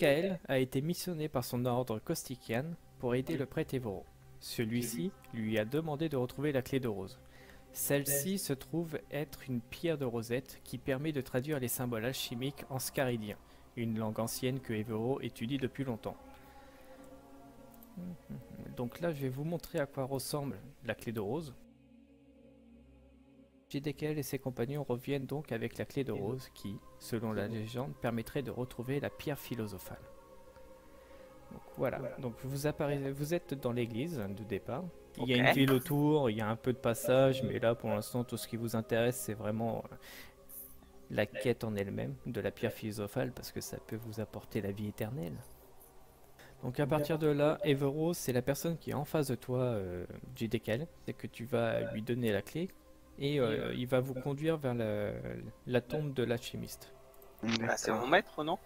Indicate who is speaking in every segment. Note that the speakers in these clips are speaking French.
Speaker 1: Jidékael a été missionné par son ordre Kostikian pour aider le prêtre Évoro. Celui-ci lui a demandé de retrouver la clé de rose. Celle-ci se trouve être une pierre de rosette qui permet de traduire les symboles alchimiques en scaridien, une langue ancienne que Évoro étudie depuis longtemps. Donc là, je vais vous montrer à quoi ressemble la clé de rose. Jidékael et ses compagnons reviennent donc avec la clé de rose qui, selon la légende, permettrait de retrouver la pierre philosophale. Donc voilà, donc vous êtes dans l'église de départ. Il y a une ville autour, il y a un peu de passage, mais là pour l'instant tout ce qui vous intéresse c'est vraiment la quête en elle-même de la pierre philosophale parce que ça peut vous apporter la vie éternelle. Donc à partir de là, Évoro c'est la personne qui est en face de toi, Jidékael, c'est que tu vas lui donner la clé et il va vous conduire vers la tombe de l'alchimiste.
Speaker 2: Ah, c'est mon maître, non?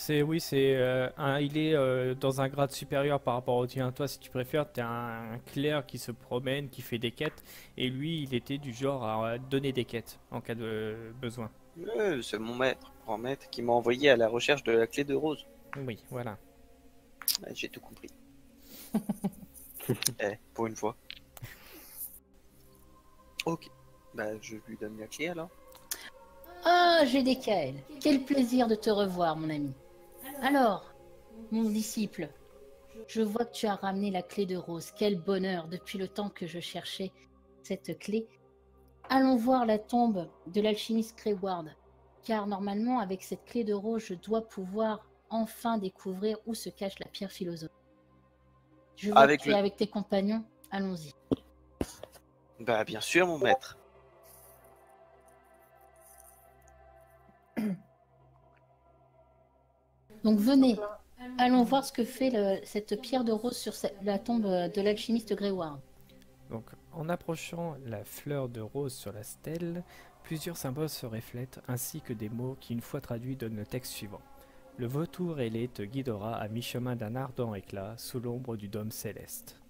Speaker 1: Oui, il est dans un grade supérieur par rapport au tien. Toi, si tu préfères, t'es un clerc qui se promène, qui fait des quêtes, et lui, il était du genre à donner des quêtes en cas de besoin.
Speaker 2: C'est mon maître, grand maître, qui m'a envoyé à la recherche de la clé de rose.
Speaker 1: Oui, voilà.
Speaker 2: J'ai tout compris. Pour une fois. Ok, bah je lui donne la clé alors.
Speaker 3: Ah, Jidékael, quel plaisir de te revoir, mon ami. Alors, mon disciple, je vois que tu as ramené la clé de rose. Quel bonheur, depuis le temps que je cherchais cette clé. Allons voir la tombe de l'alchimiste Greyward, car normalement, avec cette clé de rose, je dois pouvoir enfin découvrir où se cache la pierre philosophe. Je vois que tu es avec tes compagnons, allons-y.
Speaker 2: Bah bien sûr, mon maître.
Speaker 3: Donc venez, allons voir ce que fait cette pierre de rose sur la tombe de l'alchimiste Greyward.
Speaker 1: Donc, en approchant la fleur de rose sur la stèle, plusieurs symboles se reflètent, ainsi que des mots qui, une fois traduits, donnent le texte suivant. Le vautour ailé te guidera à mi-chemin d'un ardent éclat, sous l'ombre du dôme céleste.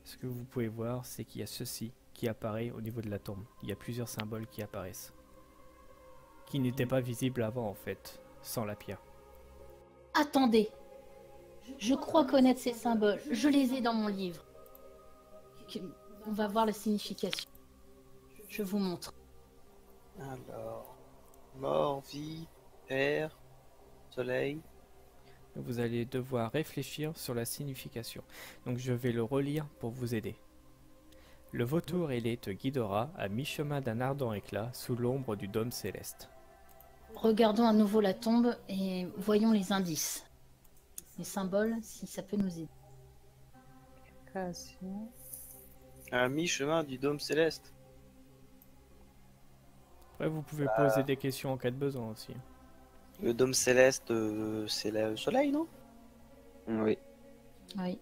Speaker 1: Ce que vous pouvez voir, c'est qu'il y a ceci qui apparaît au niveau de la tombe. Il y a plusieurs symboles qui apparaissent, qui n'étaient pas visibles avant, en fait, sans la pierre.
Speaker 3: Attendez, je crois connaître ces symboles, je les ai dans mon livre. On va voir la signification. Je vous montre.
Speaker 2: Alors, mort, vie, air, soleil.
Speaker 1: Vous allez devoir réfléchir sur la signification. Donc je vais le relire pour vous aider. Le vautour ailé te guidera à mi-chemin d'un ardent éclat sous l'ombre du dôme céleste.
Speaker 3: Regardons à nouveau la tombe et voyons les indices. Les symboles, si ça peut nous aider.
Speaker 4: Création.
Speaker 2: À mi-chemin du dôme céleste.
Speaker 1: Après vous pouvez poser des questions en cas de besoin aussi.
Speaker 2: Le dôme céleste, c'est le soleil, non?
Speaker 5: Oui.
Speaker 3: Oui.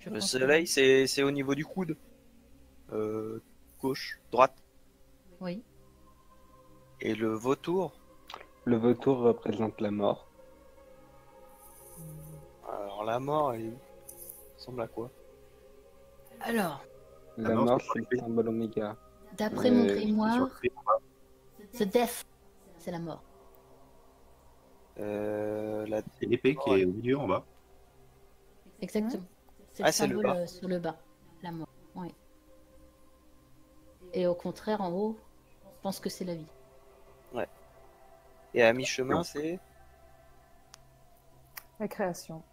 Speaker 2: Le soleil, c'est au niveau du coude. Gauche, droite.
Speaker 3: Oui.
Speaker 2: Et le vautour?
Speaker 5: Le vautour représente la mort.
Speaker 2: Alors la mort, elle ressemble à quoi?
Speaker 3: Alors,
Speaker 5: La mort, c'est le symbole oméga.
Speaker 3: d'après mon grimoire, the death, c'est la mort.
Speaker 6: C'est l'épée qui est au milieu en bas.
Speaker 3: Exactement. C'est
Speaker 2: Ah,
Speaker 3: le
Speaker 2: c'est le
Speaker 3: symbole
Speaker 2: bas.
Speaker 3: sur le bas, la mort. Oui. Et au contraire, en haut, je pense que c'est la vie.
Speaker 2: Et à mi-chemin, c'est...
Speaker 4: La création.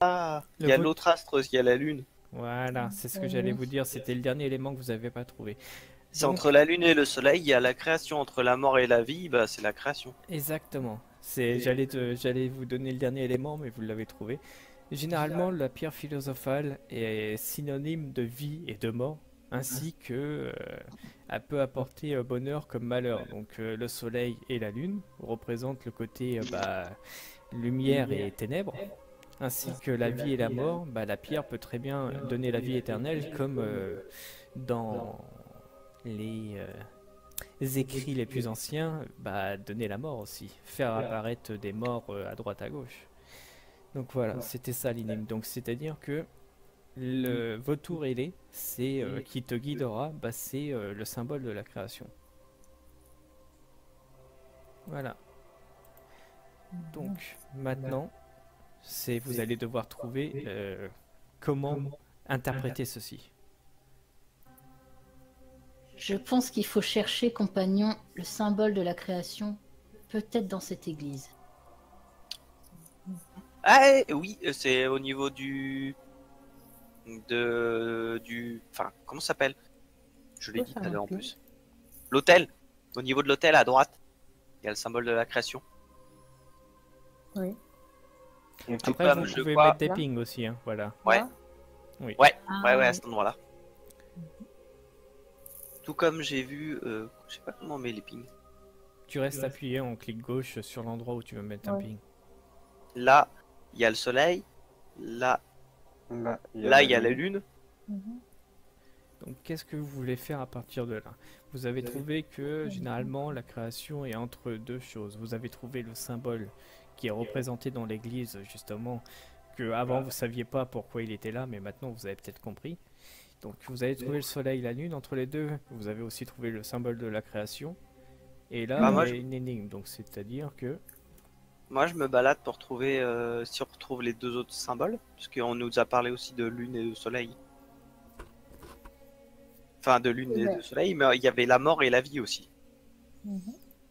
Speaker 2: Ah, il y a l'autre astre, il y a la lune.
Speaker 1: Voilà, c'est ce que j'allais vous dire, c'était le dernier élément que vous n'avez pas trouvé.
Speaker 2: C'est entre la lune et le soleil, il y a la création. Entre la mort et la vie, bah c'est la création.
Speaker 1: Exactement. J'allais vous donner le dernier élément, mais vous l'avez trouvé. Généralement, la pierre philosophale est synonyme de vie et de mort, ainsi que elle peut apporter bonheur comme malheur. Donc le soleil et la lune représentent le côté lumière et ténèbres, ainsi que la vie et la mort. La pierre peut très bien donner la vie éternelle, comme dans les écrits les plus anciens, donner la mort aussi, faire apparaître des morts à droite à gauche. Donc voilà, c'était ça l'énigme. Donc c'est-à-dire que le vautour ailé, c'est qui te guidera, c'est le symbole de la création. Voilà. Donc maintenant, c'est vous allez devoir trouver comment interpréter ceci.
Speaker 3: Je pense qu'il faut chercher, compagnon, le symbole de la création, peut-être dans cette église.
Speaker 2: Ah oui, c'est au niveau enfin, comment ça s'appelle? Je l'ai dit tout à l'heure en plus. L'hôtel. Au niveau de l'hôtel à droite, il y a le symbole de la création.
Speaker 4: Oui.
Speaker 2: Tout
Speaker 1: Après,
Speaker 2: comme
Speaker 1: vous
Speaker 2: je
Speaker 1: pouvez
Speaker 2: vois.
Speaker 1: mettre des pings aussi, hein, voilà.
Speaker 2: Ouais.
Speaker 4: Là
Speaker 1: Oui.
Speaker 2: Ouais,
Speaker 3: Ah,
Speaker 2: à
Speaker 3: oui.
Speaker 2: cet endroit-là. Tout comme j'ai vu, je sais pas comment on met les pings.
Speaker 1: Tu restes appuyé en clic gauche sur l'endroit où tu veux mettre un
Speaker 4: Ouais.
Speaker 1: ping.
Speaker 2: Là, il y a le soleil. Là,
Speaker 5: Là, il
Speaker 2: il y a la lune.
Speaker 4: Mhm.
Speaker 1: Donc, qu'est-ce que vous voulez faire à partir de là? Vous avez trouvé que généralement la création est entre deux choses. Vous avez trouvé le symbole qui est représenté dans l'église, justement, que avant vous saviez pas pourquoi il était là, mais maintenant vous avez peut-être compris. Donc, vous avez trouvé le soleil et la lune. Entre les deux, vous avez aussi trouvé le symbole de la création. Et là,
Speaker 2: Bah,
Speaker 1: il
Speaker 2: moi,
Speaker 1: y a
Speaker 2: je-
Speaker 1: une énigme. Donc, c'est-à-dire que
Speaker 2: Moi, je me balade pour trouver si on retrouve les deux autres symboles, parce qu'on nous a parlé aussi de lune et de soleil. Enfin, de lune et
Speaker 4: Ouais.
Speaker 2: de soleil, mais il y avait la mort et la vie aussi.
Speaker 4: Mhm.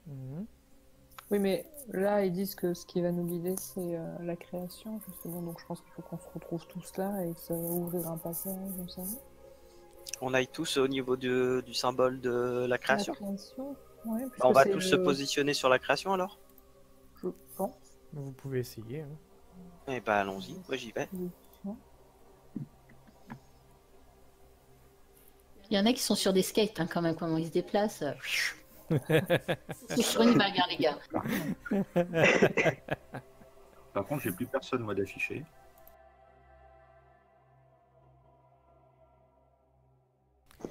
Speaker 1: Mhm.
Speaker 4: Oui, mais là, ils disent que ce qui va nous guider, c'est la création, justement. Donc, je pense qu'il faut qu'on se retrouve tous là et que ça va ouvrir un passage, comme ça.
Speaker 2: On aille tous au niveau du symbole de la création.
Speaker 4: La création, ouais,
Speaker 2: Bah,
Speaker 4: puisque
Speaker 2: on va
Speaker 4: c'est
Speaker 2: tous se positionner sur la création alors.
Speaker 4: je pense.
Speaker 1: Vous pouvez essayer, hein.
Speaker 2: Eh bah, allons-y, moi j'y vais.
Speaker 3: Il y en a qui sont sur des skates, hein, quand même, comment ils se déplacent. C'est sur une bagarre, les gars.
Speaker 6: Par contre, j'ai plus personne, moi, d'afficher.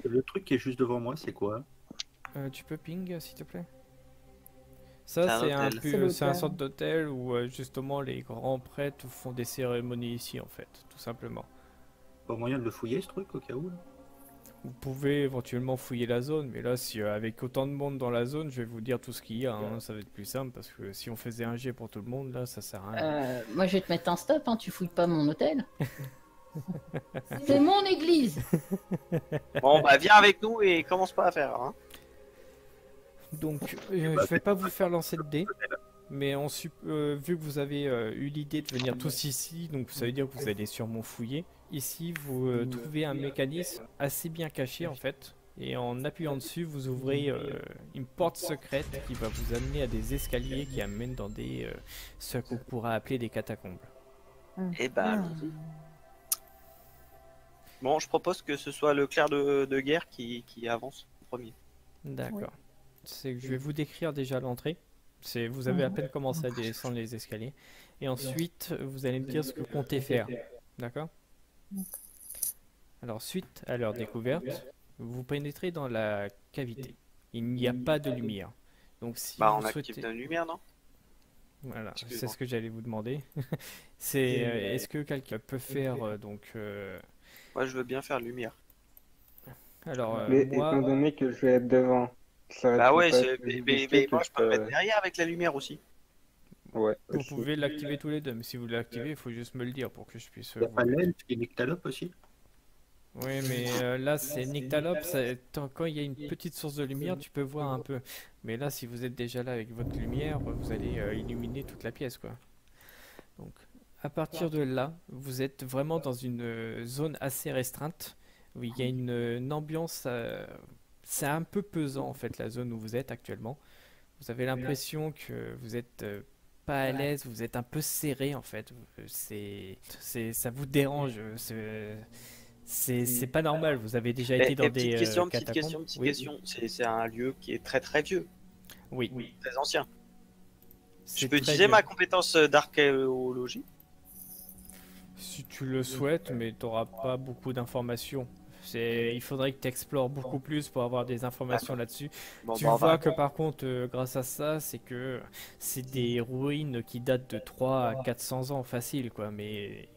Speaker 6: Le truc qui est juste devant moi, c'est quoi?
Speaker 1: Tu peux ping, s'il te plaît?
Speaker 2: C'est
Speaker 1: Ça,
Speaker 2: un
Speaker 1: c'est un
Speaker 2: hôtel.
Speaker 4: C'est
Speaker 1: c'est un
Speaker 4: l'hôtel.
Speaker 1: sorte d'hôtel où justement les grands prêtres font des cérémonies ici, en fait, tout simplement.
Speaker 6: Pas moyen de le fouiller, ce truc, au cas où?
Speaker 1: Vous pouvez éventuellement fouiller la zone, mais là, si avec autant de monde dans la zone, je vais vous dire tout ce qu'il y a, hein, ça va être plus simple parce que si on faisait un jet pour tout le monde, là, ça sert à rien.
Speaker 3: Moi, je vais te mettre un stop, hein, tu fouilles pas mon hôtel. C'est mon église.
Speaker 2: Bon, bah viens avec nous et commence pas à faire. Hein.
Speaker 1: Donc, je vais pas vous faire lancer de dés, mais vu que vous avez eu l'idée de venir tous ici, donc ça veut dire que vous allez sûrement fouiller. Ici, vous trouvez un mécanisme assez bien caché en fait, et en appuyant dessus, vous ouvrez une porte secrète qui va vous amener à des escaliers qui amènent dans ce qu'on pourra appeler des catacombes.
Speaker 2: Et bah allons-y. Bon, je propose que ce soit le clerc de guerre qui avance en premier.
Speaker 1: D'accord. C'est que je vais vous décrire déjà l'entrée. Vous avez à peine commencé à descendre les escaliers. Et ensuite, vous allez me dire ce que vous comptez faire. D'accord? Alors, suite à leur découverte, vous pénétrez dans la cavité. Il n'y a pas de lumière. Donc, si
Speaker 2: Bah,
Speaker 1: vous
Speaker 2: on active
Speaker 1: souhaitez...
Speaker 2: la lumière, non?
Speaker 1: Voilà, c'est
Speaker 2: Excuse-moi.
Speaker 1: ce que j'allais vous demander. Est-ce que quelqu'un peut faire
Speaker 2: Moi, je veux bien faire lumière.
Speaker 1: alors,
Speaker 5: Mais
Speaker 1: moi,
Speaker 5: étant donné que je vais être devant, ça
Speaker 2: Bah
Speaker 5: reste
Speaker 2: ouais,
Speaker 5: pas
Speaker 2: mais
Speaker 5: risqué que
Speaker 2: moi, je peux me mettre
Speaker 5: je-
Speaker 2: derrière avec la lumière aussi.
Speaker 5: Ouais,
Speaker 1: vous
Speaker 5: aussi.
Speaker 1: pouvez l'activer tous les deux, mais si vous l'activez, il faut juste me le dire pour que je puisse
Speaker 6: Y'a
Speaker 1: vous
Speaker 6: pas
Speaker 1: le dire.
Speaker 6: l'elfe et Nyctalope aussi?
Speaker 1: Oui, mais là, c'est Nyctalope. Quand il y a une petite source de lumière, tu peux voir un peu. Mais là, si vous êtes déjà là avec votre lumière, vous allez illuminer toute la pièce, quoi. Donc, à partir de là, vous êtes vraiment dans une zone assez restreinte, où il y a une ambiance. C'est un peu pesant, en fait, la zone où vous êtes actuellement. Vous avez l'impression que vous êtes pas à l'aise, vous êtes un peu serré, en fait. Ça vous dérange. C'est pas normal, vous avez déjà été dans des
Speaker 2: Petite
Speaker 1: catacombes.
Speaker 2: question. C'est un lieu qui est très très vieux,
Speaker 1: Oui,
Speaker 2: très ancien. Je
Speaker 1: c'est
Speaker 2: peux
Speaker 1: très
Speaker 2: utiliser
Speaker 1: vieux.
Speaker 2: ma compétence d'archéologie?
Speaker 1: Si tu le souhaites, mais tu n'auras pas beaucoup d'informations. Il faudrait que tu explores beaucoup plus pour avoir des informations là-dessus.
Speaker 2: Bon,
Speaker 1: Tu
Speaker 2: bah, on
Speaker 1: vois
Speaker 2: va.
Speaker 1: que par contre, grâce à ça, c'est des ruines qui datent de 3 à 400 ans facile, quoi. Mais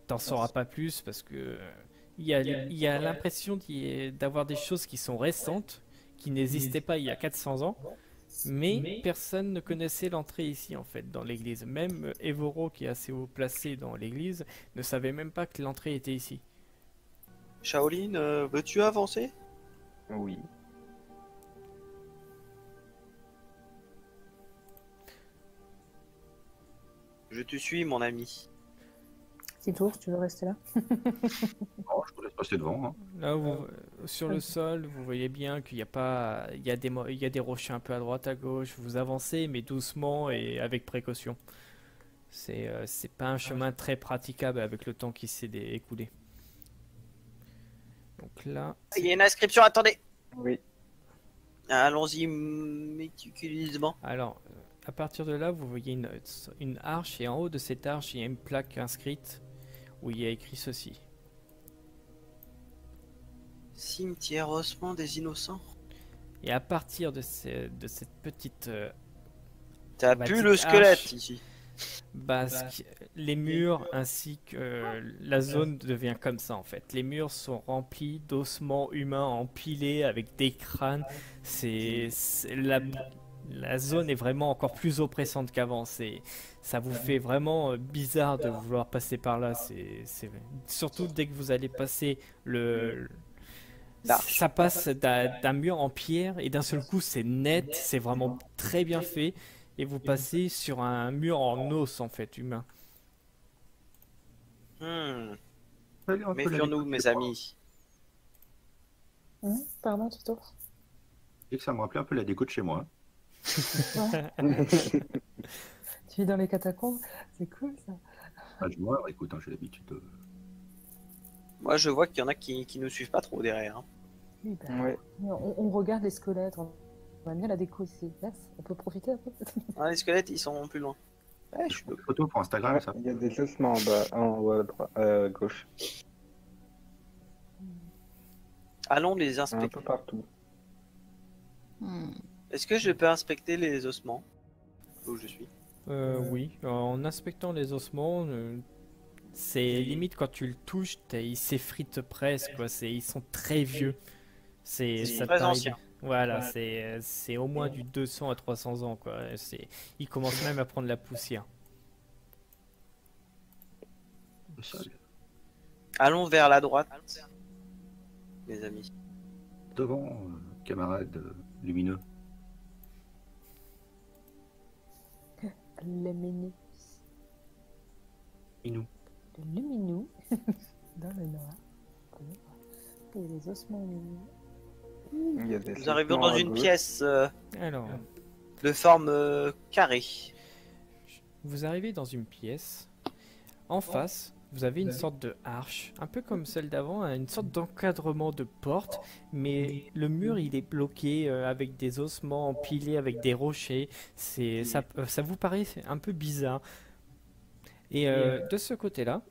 Speaker 1: t'en sauras pas plus parce que il y a l'impression d'avoir des choses qui sont récentes, qui n'existaient pas il y a 400 ans, Mais personne ne connaissait l'entrée ici en fait dans l'église. Même Evoro qui est assez haut placé dans l'église ne savait même pas que l'entrée était ici.
Speaker 2: Shaolin, veux-tu avancer?
Speaker 5: Oui.
Speaker 2: Je te suis, mon ami.
Speaker 4: Titour, tu veux rester là?
Speaker 6: Oh, je te laisse passer devant. Hein.
Speaker 1: Là, sur le sol, vous voyez bien qu'il n'y a pas, il y a des rochers un peu à droite, à gauche. Vous avancez, mais doucement et avec précaution. C'est pas un chemin très praticable avec le temps qui s'est écoulé. Donc là,
Speaker 2: Il y a une inscription, attendez.
Speaker 5: Oui.
Speaker 2: Allons-y méticuleusement.
Speaker 1: alors, à partir de là, vous voyez une arche et en haut de cette arche, il y a une plaque inscrite où il y a écrit ceci.
Speaker 2: Cimetière ossement des innocents.
Speaker 1: Et à partir de cette petite
Speaker 2: T'as
Speaker 1: Bah,
Speaker 2: pu
Speaker 1: petite
Speaker 2: le squelette
Speaker 1: hache.
Speaker 2: ici.
Speaker 1: Les murs ainsi que la zone devient comme ça en fait. Les murs sont remplis d'ossements humains empilés avec des crânes. La zone est vraiment encore plus oppressante qu'avant. Ça vous fait vraiment bizarre de vouloir passer par là. Surtout dès que vous allez passer
Speaker 2: L'arche.
Speaker 1: ça passe d'un mur en pierre et d'un seul coup c'est net, c'est vraiment très bien fait. Et vous passez sur un mur en os en fait, humain.
Speaker 2: Hmm.
Speaker 6: Allez, un peu la
Speaker 2: Méfions-nous,
Speaker 6: déco
Speaker 2: mes
Speaker 6: chez moi.
Speaker 2: amis.
Speaker 4: Pardon, Titour?
Speaker 6: Et que ça me rappelait un peu la déco de chez moi.
Speaker 4: Tu vis dans les catacombes? C'est cool ça.
Speaker 6: Ah, je vois, écoute, hein, j'ai l'habitude de...
Speaker 2: Moi, je vois qu'il y en a qui nous suivent pas trop derrière. Hein.
Speaker 4: Oui, bah,
Speaker 5: Ouais.
Speaker 4: on regarde les squelettes, on aime bien la déco ici. Yes, on peut profiter un peu.
Speaker 2: Ah, les squelettes, ils sont plus loin. Ouais,
Speaker 6: Je prends des photos pour Instagram,
Speaker 5: Ouais,
Speaker 6: ça.
Speaker 5: il y a des ossements en bas, en haut à droite, gauche.
Speaker 2: Allons les
Speaker 5: Un
Speaker 2: inspecter.
Speaker 5: peu partout.
Speaker 3: Hmm.
Speaker 2: Est-ce que je peux inspecter les ossements où je suis?
Speaker 1: Oui, en inspectant les ossements, c'est limite quand tu le touches, il s'effrite presque, quoi. Ils sont très vieux.
Speaker 2: Ils sont
Speaker 1: Ça
Speaker 2: très
Speaker 1: t'arrive-
Speaker 2: anciens.
Speaker 1: Voilà, c'est au moins du 200 à 300 ans, quoi. Ils commencent même à prendre la poussière.
Speaker 6: Le sol.
Speaker 2: Allons vers la droite, mes amis.
Speaker 6: Devant, camarade lumineux.
Speaker 4: Le menu.
Speaker 6: Minou.
Speaker 4: Le luminou. Dans le noir. Et les ossements lumineux.
Speaker 5: Il y a des
Speaker 2: Nous arrivons
Speaker 5: ossements
Speaker 2: dans
Speaker 5: à
Speaker 2: une
Speaker 5: gauche.
Speaker 2: pièce
Speaker 1: Alors,
Speaker 2: de forme carrée.
Speaker 1: vous arrivez dans une pièce. En face, vous avez une sorte de arche, un peu comme celle d'avant, hein, une sorte d'encadrement de porte, mais le mur il est bloqué avec des ossements empilés avec des rochers. Ça vous paraît un peu bizarre. Et de ce côté-là,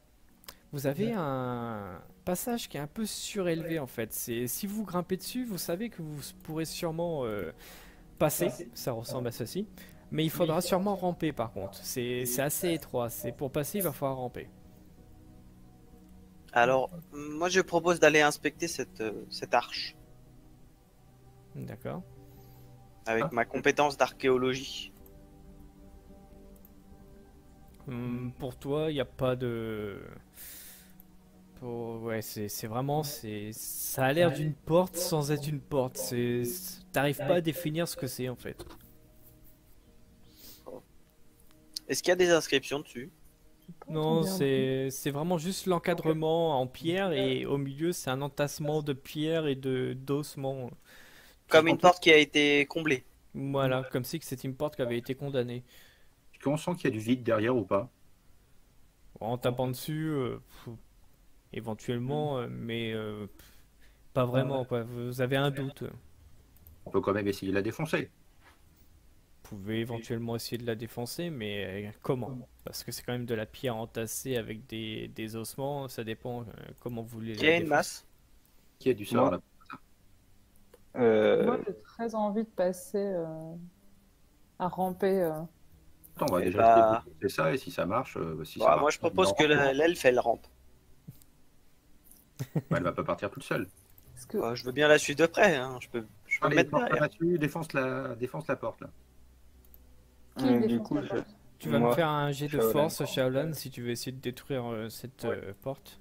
Speaker 1: vous avez un passage qui est un peu surélevé en fait. Si vous grimpez dessus, vous savez que vous pourrez sûrement passer. Ça ressemble à ceci. Mais il faudra sûrement ramper par contre. C'est assez étroit. Pour passer, il va falloir ramper.
Speaker 2: Alors, moi je propose d'aller inspecter cette arche
Speaker 1: D'accord.
Speaker 2: avec ma compétence d'archéologie.
Speaker 1: Pour toi, il n'y a pas de... Ouais, c'est vraiment... Ça a l'air d'une porte sans être une porte. T'arrives pas à définir ce que c'est en fait.
Speaker 2: Est-ce qu'il y a des inscriptions dessus?
Speaker 1: Non,
Speaker 4: Bien.
Speaker 1: c'est vraiment juste l'encadrement en pierre et au milieu c'est un entassement de pierre et d'ossements.
Speaker 2: Comme une porte qui a été comblée.
Speaker 1: Voilà, comme si que c'était une porte qui avait été condamnée.
Speaker 6: Est-ce qu'on sent qu'il y a du vide derrière ou pas?
Speaker 1: En tapant dessus, éventuellement, mais pas vraiment quoi. Vous avez un doute.
Speaker 6: On peut quand même essayer de la défoncer.
Speaker 1: Vous pouvez éventuellement essayer de la défoncer, mais comment? Parce que c'est quand même de la pierre entassée avec des ossements, ça dépend comment vous voulez
Speaker 2: Qui
Speaker 1: la
Speaker 2: a une
Speaker 1: défoncer.
Speaker 2: masse?
Speaker 6: Qui a du sort
Speaker 5: Moi.
Speaker 6: là?
Speaker 4: Moi, j'ai très envie de passer à ramper.
Speaker 6: Attends, on va
Speaker 2: Eh
Speaker 6: déjà
Speaker 2: bah-
Speaker 6: essayer de tester ça et si ça marche, si
Speaker 2: Bon,
Speaker 6: ça
Speaker 2: moi
Speaker 6: marche,
Speaker 2: je propose
Speaker 6: on
Speaker 2: que
Speaker 6: rampe.
Speaker 2: l'elfe elle rampe.
Speaker 6: Elle va pas partir toute seule.
Speaker 4: Parce que
Speaker 2: Je veux bien la suivre de près. Hein. Je peux me
Speaker 6: Allez,
Speaker 2: mettre
Speaker 6: porte
Speaker 2: derrière.
Speaker 6: là-dessus, défonce la porte là.
Speaker 4: Qui
Speaker 5: Du
Speaker 4: défonce
Speaker 5: coup,
Speaker 4: la porte
Speaker 1: Tu vas me
Speaker 5: moi,
Speaker 1: faire un jet de
Speaker 5: Shaolan.
Speaker 1: force, Shaolan, si tu veux essayer de détruire cette porte.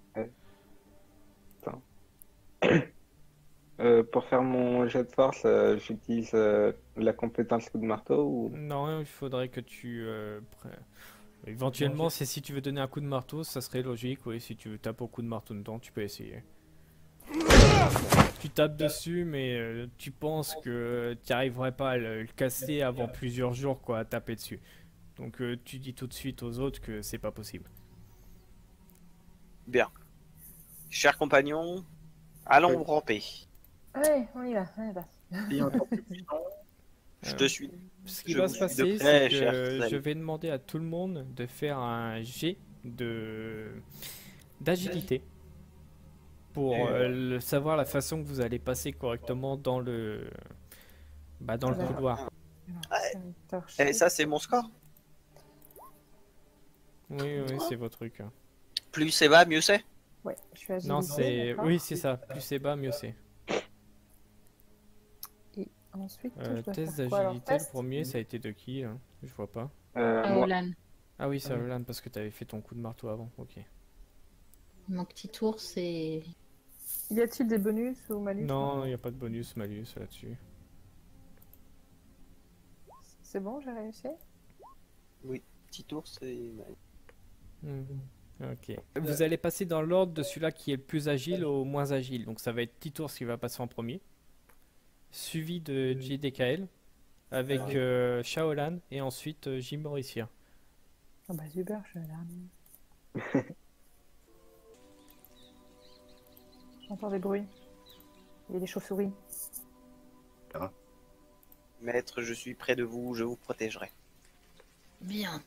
Speaker 5: Pour faire mon jet de force, j'utilise la compétence coup de marteau ou...
Speaker 1: Non, il faudrait que éventuellement, c'est si tu veux donner un coup de marteau, ça serait logique. Oui, si tu veux taper au coup de marteau dedans, tu peux essayer. Tu tapes dessus, mais tu penses que tu n'arriverais pas à le casser avant plusieurs jours, quoi, à taper dessus. Donc tu dis tout de suite aux autres que c'est pas possible.
Speaker 2: Bien. Chers compagnons, allons ramper.
Speaker 4: Allez, on y va. Allez, bah.
Speaker 6: Il y a un temps plus puissant.
Speaker 2: Je te suis.
Speaker 1: Ce qui
Speaker 2: Je
Speaker 1: va
Speaker 2: vous
Speaker 1: se
Speaker 2: suis de
Speaker 1: passer,
Speaker 2: près,
Speaker 1: c'est
Speaker 2: cher
Speaker 1: que
Speaker 2: Zel.
Speaker 1: je vais demander à tout le monde de faire un jet d'agilité pour savoir la façon que vous allez passer correctement dans le couloir.
Speaker 2: Et ça, c'est mon score.
Speaker 1: Oui, oui, c'est votre truc. Hein.
Speaker 2: Plus c'est bas, mieux c'est.
Speaker 4: Ouais, je suis agilité,
Speaker 1: Non, c'est
Speaker 4: d'accord.
Speaker 1: oui, c'est ça. Plus c'est bas, mieux c'est.
Speaker 4: Et ensuite, je dois
Speaker 1: Test
Speaker 4: faire quoi, alors
Speaker 1: d'agilité, le
Speaker 4: Test
Speaker 1: premier, ça a été de qui là? Je vois pas.
Speaker 5: moi,
Speaker 3: Shaolan.
Speaker 1: Ah oui, c'est Roland parce que tu avais fait ton coup de marteau avant. Ok.
Speaker 3: Mon petit tour, c'est.
Speaker 4: Y a-t-il des bonus ou malus?
Speaker 1: Non, il n'y a pas de bonus, malus là-dessus.
Speaker 4: C'est bon, j'ai réussi?
Speaker 2: Petit tour, c'est.
Speaker 1: Ok. Vous allez passer dans l'ordre de celui-là qui est le plus agile au moins agile. Donc ça va être Titours qui va passer en premier, suivi de JDKL avec Shaolan et ensuite Jim Mauricia.
Speaker 4: Ah bah super, je suis à l'armée. J'entends des bruits. Il y a des chauves-souris.
Speaker 2: Maître, je suis près de vous, je vous protégerai.
Speaker 3: Bien.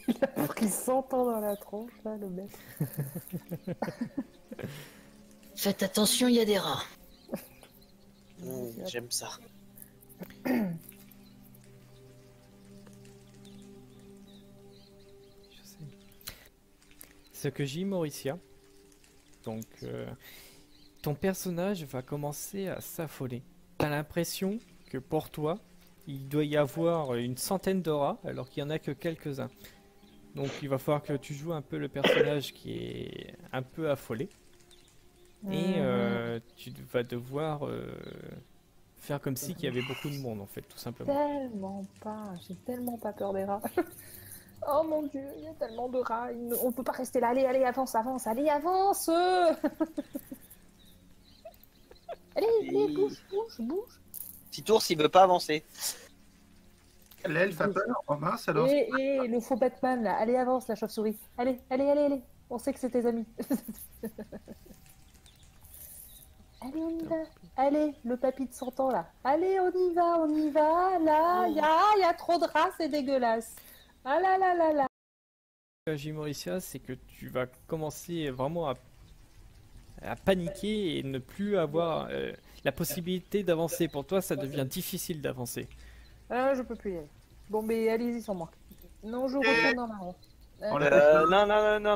Speaker 4: Il a pris 100 ans dans la tronche, là, le mec.
Speaker 3: Faites attention, il y a des rats.
Speaker 2: J'aime ça.
Speaker 1: Je sais. Ce que Jim Mauricia. Donc ton personnage va commencer à s'affoler. T'as l'impression que pour toi, il doit y avoir une centaine de rats alors qu'il n'y en a que quelques-uns. Donc il va falloir que tu joues un peu le personnage qui est un peu affolé. Et tu vas devoir faire comme si qu'il y avait beaucoup de monde en fait, tout simplement.
Speaker 4: Tellement pas, j'ai tellement pas peur des rats. Oh mon dieu, il y a tellement de rats, on peut pas rester là. Allez, allez, avance, avance, allez, avance. Allez, allez, bouge, bouge, bouge.
Speaker 2: Petit tour s'il veut pas avancer.
Speaker 6: L'elfe a peur. Oh mince alors.
Speaker 4: Et le faux Batman là, allez, avance la chauve-souris. Allez, allez, allez, allez. On sait que c'est tes amis. Allez, on y va. Allez, le papy de 100 ans là. Allez, on y va, on y va. Là, il y a trop de rats, c'est dégueulasse. Ah là là là là.
Speaker 1: Jim Mauricia, c'est que tu vas commencer vraiment à paniquer et ne plus avoir la possibilité d'avancer. Pour toi, ça devient difficile d'avancer.
Speaker 4: Je peux plus y aller. Bon, mais allez-y sans moi. Non, je retourne dans la rond.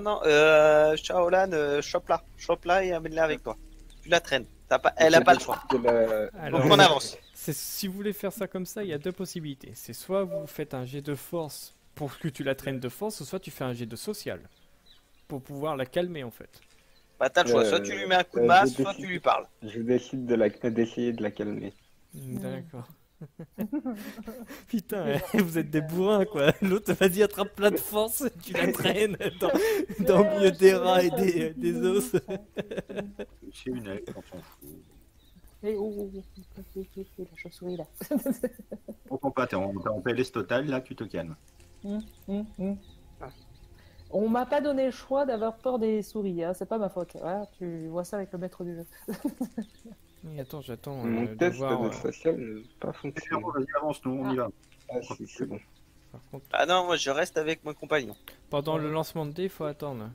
Speaker 2: Non. Shaolan, chope-la et amène-la avec toi. Tu la traînes. Elle a pas le choix.
Speaker 1: Alors,
Speaker 2: Donc on avance.
Speaker 1: si vous voulez faire ça comme ça, il y a deux possibilités. C'est soit vous faites un jet de force pour que tu la traînes de force, ou soit tu fais un jet de social pour pouvoir la calmer en fait.
Speaker 2: Bah t'as le choix, soit tu lui mets un coup de masse, soit tu lui parles.
Speaker 5: Je décide d'essayer de la calmer.
Speaker 1: D'accord. Putain, vous êtes des bourrins quoi. L'autre, vas-y, attrape plein de force, tu la traînes dans le milieu des rats et des os.
Speaker 6: C'est une elfe, on s'en fout.
Speaker 4: Et la chauve-souris là.
Speaker 6: Pourquoi pas, t'es en PLS total, là tu te calmes.
Speaker 4: On m'a pas donné le choix d'avoir peur des souris, hein. C'est pas ma faute. Voilà, tu vois ça avec le maître du jeu.
Speaker 1: Oui, attends, j'attends
Speaker 5: Mon
Speaker 1: de
Speaker 5: test
Speaker 1: voir.
Speaker 5: de social n'a pas
Speaker 6: C'est
Speaker 5: fonctionné.
Speaker 6: bon, vas-y, avance, nous, on y va.
Speaker 5: Ah si, c'est bon.
Speaker 1: Par contre,
Speaker 2: Ah non, moi je reste avec mon compagnon.
Speaker 1: pendant le lancement de dés, il faut attendre.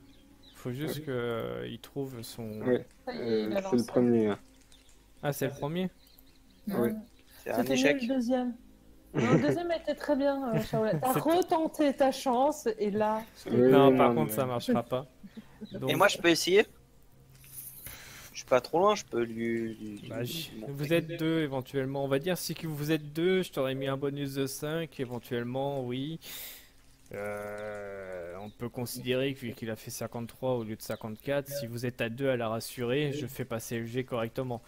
Speaker 1: Il faut juste qu'il trouve son.
Speaker 5: Ouais,
Speaker 4: Ça y est, il a
Speaker 5: c'est le
Speaker 4: lancé.
Speaker 5: premier. Hein.
Speaker 1: Ah, c'est le premier?
Speaker 5: Oui.
Speaker 2: C'est un
Speaker 4: C'était
Speaker 2: échec.
Speaker 4: nul, le deuxième. Non, le deuxième était très bien, Shaolan. T'as retenté ta chance et là.
Speaker 5: Oui,
Speaker 1: Non, par
Speaker 5: non,
Speaker 1: contre,
Speaker 5: mais-
Speaker 1: ça marchera pas. Donc,
Speaker 2: Et moi je peux essayer. Je suis pas trop loin, je peux
Speaker 1: Bah,
Speaker 2: lui montrer.
Speaker 1: vous êtes deux éventuellement. On va dire si que vous êtes deux, je t'aurais mis un bonus de 5 éventuellement, oui. On peut considérer que vu qu'il a fait 53 au lieu de 54, si vous êtes à deux à la rassurer, je fais passer le jet correctement.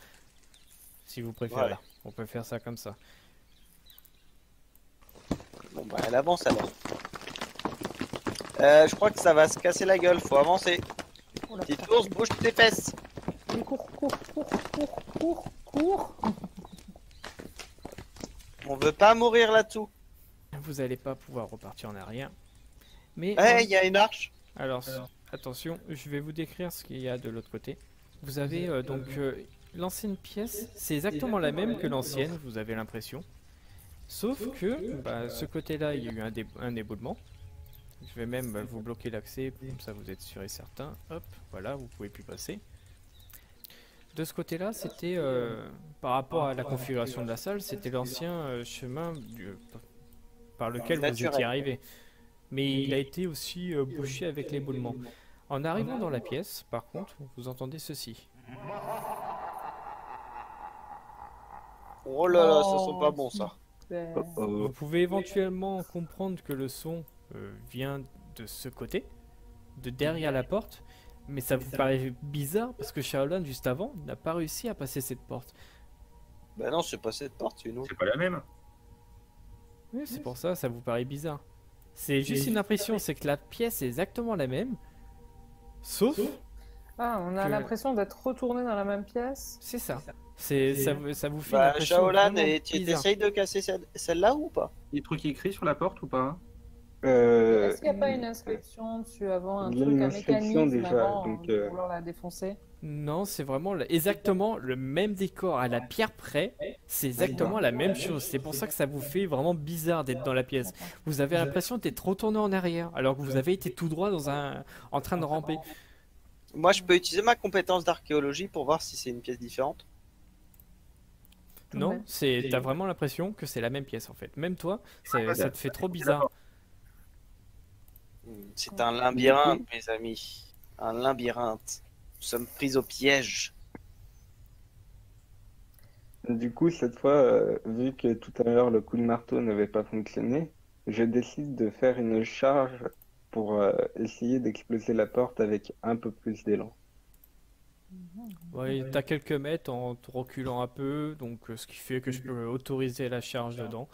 Speaker 1: Si vous préférez.
Speaker 2: Voilà.
Speaker 1: On peut faire ça comme ça.
Speaker 2: Bon bah elle avance alors. Je crois que ça va se casser la gueule, faut avancer.
Speaker 4: Oh la
Speaker 2: Petite ours, bouge tes fesses.
Speaker 4: Allez, cours, cours, cours, cours, cours, cours.
Speaker 2: On veut pas mourir là-dessous.
Speaker 1: Vous allez pas pouvoir repartir en arrière. Mais
Speaker 2: Eh, il y a une arche.
Speaker 1: alors, attention, je vais vous décrire ce qu'il y a de l'autre côté. Vous avez l'ancienne pièce, c'est exactement la même que l'ancienne, vous avez l'impression. Sauf que bah, ce côté-là, il y a eu un éboulement. Je vais même vous bloquer l'accès, comme ça vous êtes sûr et certain. Hop, voilà, vous pouvez plus passer. De ce côté-là, c'était par rapport à la configuration de la salle, c'était l'ancien chemin par lequel vous
Speaker 2: Naturel.
Speaker 1: étiez arrivé. Mais il a été aussi bouché avec l'éboulement. En arrivant dans la pièce, par contre, vous entendez ceci.
Speaker 2: Oh là là, ça sent pas bon ça.
Speaker 1: Vous pouvez éventuellement comprendre que le son vient de ce côté, de derrière la porte, mais ça vous paraît bizarre parce que Shaolin, juste avant, n'a pas réussi à passer cette porte.
Speaker 2: Bah non, c'est pas cette porte, c'est une autre.
Speaker 6: C'est pas la même.
Speaker 1: Oui, c'est pour ça, ça vous paraît bizarre. C'est juste une impression, c'est que la pièce est exactement la même, sauf,
Speaker 4: Ah, on a
Speaker 1: que-
Speaker 4: l'impression d'être retourné dans la même pièce.
Speaker 1: c'est ça. Ça vous fait une
Speaker 2: Bah
Speaker 1: impression
Speaker 2: Shaolan,
Speaker 1: vraiment
Speaker 2: et tu
Speaker 1: bizarre.
Speaker 2: essayes de casser celle-là ou pas?
Speaker 6: Il y a des trucs écrits sur la porte ou pas?
Speaker 4: Est-ce qu'il n'y a pas une inscription dessus avant, un
Speaker 5: il y a
Speaker 4: truc,
Speaker 5: une
Speaker 4: un
Speaker 5: inscription
Speaker 4: mécanisme
Speaker 5: déjà,
Speaker 4: avant
Speaker 5: donc,
Speaker 4: de vouloir la défoncer?
Speaker 1: Non, c'est vraiment exactement le même décor à la pierre près. C'est exactement la même chose. C'est pour ça que ça vous fait vraiment bizarre d'être dans la pièce. Vous avez l'impression d'être retourné en arrière, alors que vous avez été tout droit en train de ramper.
Speaker 2: Moi, je peux utiliser ma compétence d'archéologie pour voir si c'est une pièce différente.
Speaker 1: Non, t'as vraiment l'impression que c'est la même pièce en fait. Même toi, ça te fait trop bizarre.
Speaker 2: C'est un labyrinthe, mes amis. Un labyrinthe. Nous sommes pris au piège.
Speaker 5: Du coup, cette fois, vu que tout à l'heure le coup de marteau n'avait pas fonctionné, je décide de faire une charge pour essayer d'exploser la porte avec un peu plus d'élan.
Speaker 1: Ouais, t'as quelques mètres en te reculant un peu, donc ce qui fait que je peux autoriser la charge dedans.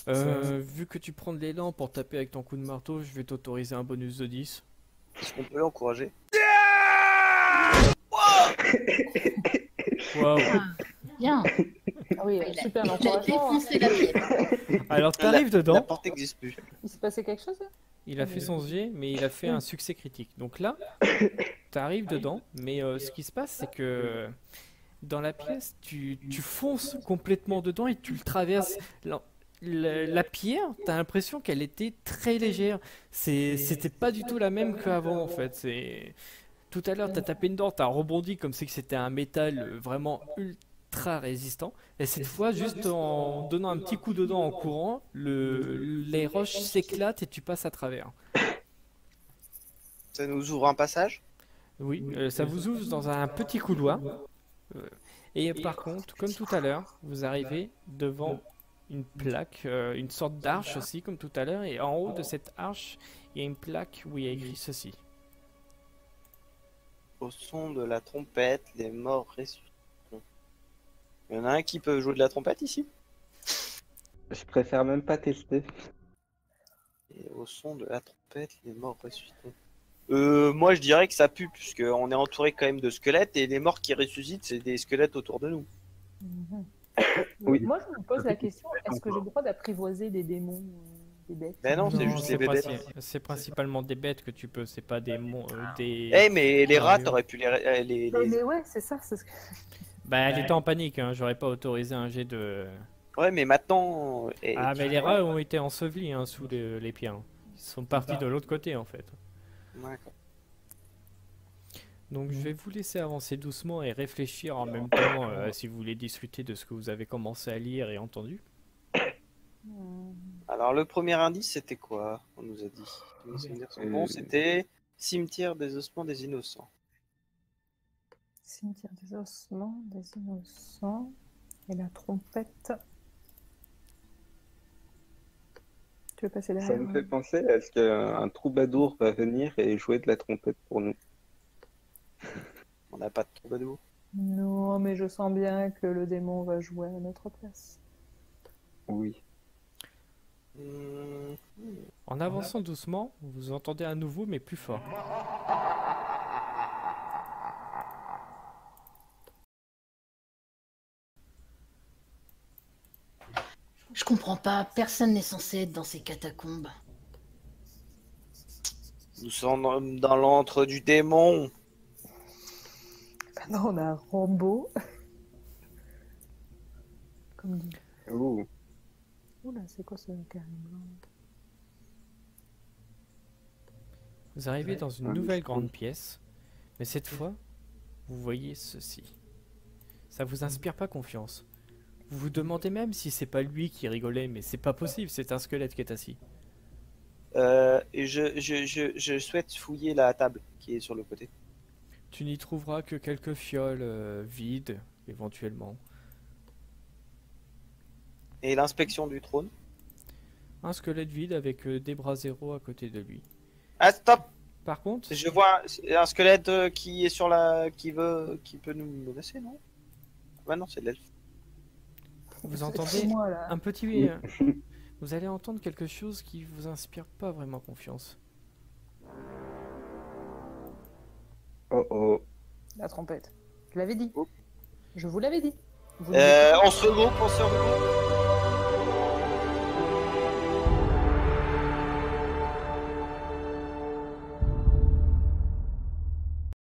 Speaker 1: Vu que tu prends de l'élan pour taper avec ton coup de marteau, je vais t'autoriser un bonus de 10.
Speaker 2: Est-ce qu'on peut l'encourager?
Speaker 1: Waouh!
Speaker 3: Bien.
Speaker 4: Ah oui,
Speaker 3: Il a,
Speaker 4: super
Speaker 3: il a
Speaker 4: encourageant.
Speaker 3: défoncé la pièce.
Speaker 1: Alors t'arrives
Speaker 2: La
Speaker 1: dedans,
Speaker 2: porte n'existe plus.
Speaker 4: Il s'est passé quelque chose là?
Speaker 1: il a fait son jet, mais il a fait un succès critique. Donc là, t'arrives dedans, mais ce qui se passe, c'est que dans la pièce, tu fonces complètement dedans et tu le traverses. La pierre, t'as l'impression qu'elle était très légère. C'était pas du tout la même qu'avant en fait. Tout à l'heure, t'as tapé une dent, t'as rebondi comme si c'était un métal vraiment ultra résistant. Et cette fois, juste en donnant un petit coup de dent en courant, les roches s'éclatent et tu passes à travers.
Speaker 2: Ça nous ouvre un passage?
Speaker 1: Oui, ça vous ouvre dans un petit couloir. Et par contre, comme tout à l'heure, vous arrivez devant une plaque, une sorte d'arche aussi, comme tout à l'heure. Et en haut de cette arche, il y a une plaque où il y a écrit ceci.
Speaker 2: Au son de la trompette, les morts ressusciteront. Il y en a un qui peut jouer de la trompette ici?
Speaker 5: Je préfère même pas tester.
Speaker 2: Et au son de la trompette, les morts ressusciteront. Moi je dirais que ça pue, puisqu'on est entouré quand même de squelettes, et les morts qui ressuscitent, c'est des squelettes autour de nous.
Speaker 5: Oui.
Speaker 4: Moi, je me pose la question, est-ce que j'ai le droit d'apprivoiser des démons, des bêtes?
Speaker 2: Mais non, c'est
Speaker 1: Non,
Speaker 2: juste des bébés.
Speaker 1: c'est principalement des bêtes que tu peux, c'est pas des des...
Speaker 2: Eh, mais les rats,
Speaker 1: oui.
Speaker 2: t'aurais pu
Speaker 4: Mais ouais, c'est ça. C'est ce que...
Speaker 1: Bah, elle était en panique, hein, j'aurais pas autorisé un jet de...
Speaker 2: Ouais, mais maintenant...
Speaker 1: Ah, mais les rats ont été ensevelis hein, sous les pierres. Hein. Ils sont partis de l'autre côté en fait.
Speaker 2: D'accord.
Speaker 1: Donc je vais vous laisser avancer doucement et réfléchir en même temps si vous voulez discuter de ce que vous avez commencé à lire et entendu.
Speaker 2: Alors, le premier indice, c'était quoi? On nous a dit. Mes souvenirs sont bons, c'était cimetière des ossements des innocents.
Speaker 4: Cimetière des ossements, des innocents. Et la trompette. Tu veux passer
Speaker 5: Ça
Speaker 4: derrière?
Speaker 5: me fait penser à ce qu'un troubadour va venir et jouer de la trompette pour nous.
Speaker 2: On n'a pas de troubadour.
Speaker 4: Non, mais je sens bien que le démon va jouer à notre place.
Speaker 5: Oui.
Speaker 1: En avançant doucement, vous entendez à nouveau, mais plus fort.
Speaker 3: Je comprends pas, personne n'est censé être dans ces catacombes.
Speaker 2: Nous sommes dans l'antre du démon.
Speaker 4: Maintenant, on a Rambo. Comme dit.
Speaker 5: Ouh.
Speaker 4: Oula, c'est quoi ce carré blanc?
Speaker 1: Vous arrivez dans une
Speaker 5: un
Speaker 1: nouvelle
Speaker 5: mystère.
Speaker 1: grande pièce, mais cette fois, vous voyez ceci. Ça vous inspire pas confiance. Vous vous demandez même si c'est pas lui qui rigolait, mais c'est pas possible, c'est un squelette qui est assis.
Speaker 2: Et je souhaite fouiller la table qui est sur le côté.
Speaker 1: Tu n'y trouveras que quelques fioles vides, éventuellement.
Speaker 2: Et l'inspection du trône.
Speaker 1: Un squelette vide avec des bras zéro à côté de lui.
Speaker 2: Ah stop!
Speaker 1: Par contre,
Speaker 2: Je vois un squelette qui est sur la... qui peut nous menacer, non? Ouais, non, c'est l'elfe.
Speaker 1: vous
Speaker 4: C'est
Speaker 1: entendez
Speaker 4: moi, là.
Speaker 1: un petit... vous allez entendre quelque chose qui vous inspire pas vraiment confiance.
Speaker 5: Oh oh.
Speaker 4: La trompette. Je l'avais dit.
Speaker 2: Oh.
Speaker 4: Je vous l'avais dit. Vous
Speaker 2: On se regroupe, on se regroupe.